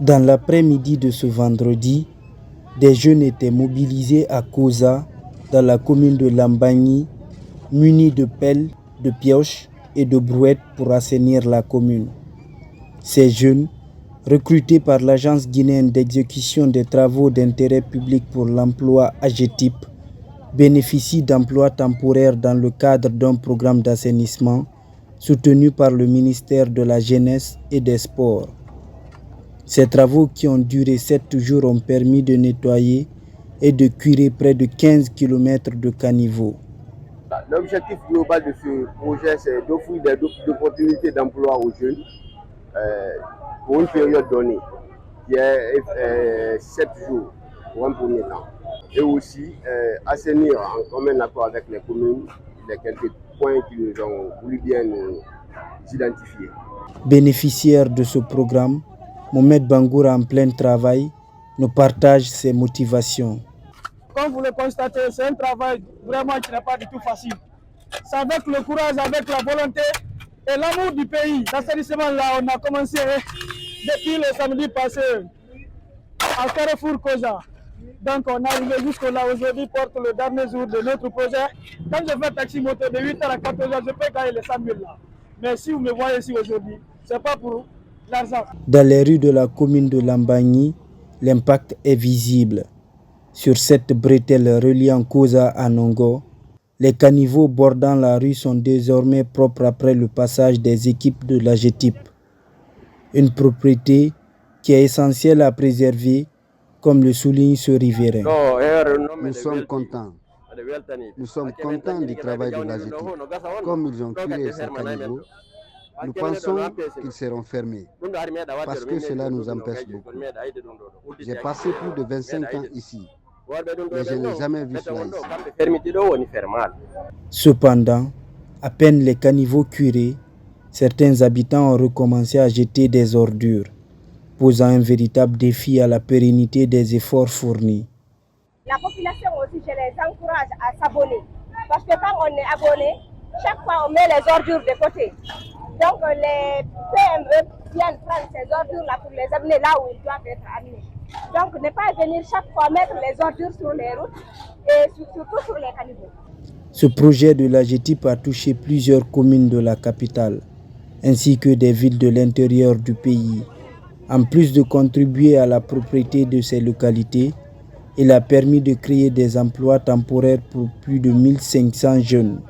Dans l'après-midi de ce vendredi, des jeunes étaient mobilisés à Koza, dans la commune de Lambagny, munis de pelles, de pioches et de brouettes pour assainir la commune. Ces jeunes, recrutés par l'Agence guinéenne d'exécution des travaux d'intérêt public pour l'emploi AGETIP, bénéficient d'emplois temporaires dans le cadre d'un programme d'assainissement soutenu par le ministère de la Jeunesse et des Sports. Ces travaux qui ont duré 7 jours ont permis de nettoyer et de curer près de 15 km de caniveaux. L'objectif global de ce projet, c'est d'offrir des opportunités d'emploi aux jeunes pour une période donnée, qui est 7 jours pour un premier temps. Et aussi assainir en commun accord avec les communes les quelques points qui nous ont voulu bien nous identifier. Bénéficiaire de ce programme, Mohamed Bangoura, en plein travail, nous partage ses motivations. Comme vous le constatez, c'est un travail vraiment qui n'est pas du tout facile. C'est avec le courage, avec la volonté et l'amour du pays. L'assainissement là, on a commencé depuis le samedi passé à Carrefour Koza. Donc on est arrivé jusque-là aujourd'hui, porte le dernier jour de notre projet. Quand je fais taxi moto de 8h à 14h, je peux gagner les 100 000 là. Mais si vous me voyez ici aujourd'hui, ce n'est pas pour l'argent. Dans les rues de la commune de Lambagny, l'impact est visible. Sur cette bretelle reliant Koza à Nongo, les caniveaux bordant la rue sont désormais propres après le passage des équipes de l'AGETIP. Une propriété qui est essentielle à préserver, comme le souligne ce riverain. Nous sommes contents. Nous sommes contents du travail de l'AGETIP. Comme ils ont curé ces caniveaux, nous pensons qu'ils seront fermés parce que cela nous empêche beaucoup. J'ai passé plus de 25 ans ici, mais je n'ai jamais vu cela ici. Cependant, à peine les caniveaux curés, certains habitants ont recommencé à jeter des ordures, posant un véritable défi à la pérennité des efforts fournis. La population aussi, je les encourage à s'abonner. Parce que quand on est abonné, chaque fois on met les ordures de côté. Donc les PME viennent prendre ces ordures-là pour les amener là où ils doivent être amenés. Donc ne pas venir chaque fois mettre les ordures sur les routes et surtout sur les caniveaux. Ce projet de l'AGETIP a touché plusieurs communes de la capitale, ainsi que des villes de l'intérieur du pays. En plus de contribuer à la propriété de ces localités, il a permis de créer des emplois temporaires pour plus de 1500 jeunes.